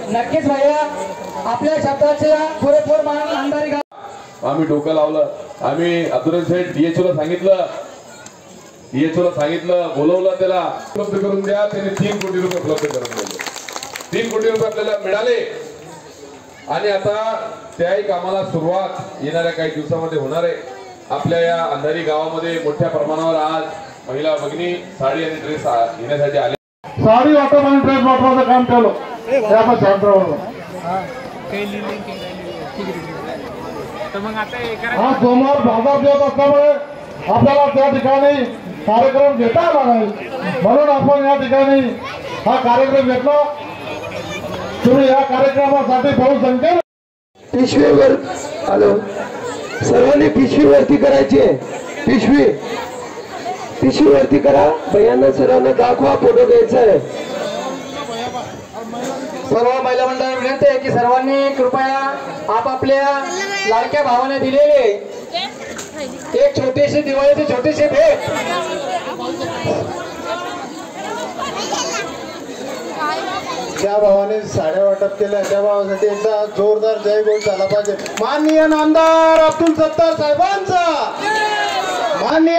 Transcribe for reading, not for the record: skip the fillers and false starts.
नक्कीच भैया आपल्या शब्दाच्या पुरेपूर मान अंधारी आम्ही डोकं लावलं। आम्ही अब्दुल शेठ डीएचओ ला सांगितलं, बोलवलं, त्याला उपलब्ध करून द्या। त्याने 3 कोटी रुपये उपलब्ध करून दिले। 3 कोटी रुपये आपल्याला मिळाले आणि आता त्याही कामाला सुरुवात येणाऱ्या काही दिवसामध्ये होणार आहे। आपल्या या अंधारी गावामध्ये मोठ्या प्रमाणावर आज महिला भगिनी साडी आणि ड्रेस घेण्यासाठी आले। साडी वाटप आणि ड्रेस वाटपाचं काम चालू त्यामध्ये शांतराव हा सोमवार बाजार देत असल्यामुळे आपल्याला त्या ठिकाणी कार्यक्रम घेता आला नाही, म्हणून आपण या ठिकाणी हा कार्यक्रम घेतला। तुम्ही या कार्यक्रमासाठी बहुसंख्येने पिशवीवर आलो, सर्वांनी पिशवीवरती करायची आहे। पिशवीवरती करा, भैयांना सर्वांना दाखवा, फोटो घ्यायचा आहे। सर्व महिला मंडळांना विनंती आहे की सर्वांनी कृपया आपापल्या लाडक्या भावाने दिलेले एक छोटीशी दिवाळीची छोटीशी भेट ज्या भावाने साड्या वाटप केल्या त्या भावासाठी एकदा जोरदार जय बोल झाला पाहिजे। माननीय नामदार अब्दुल सत्तार साहेबांचा, माननीय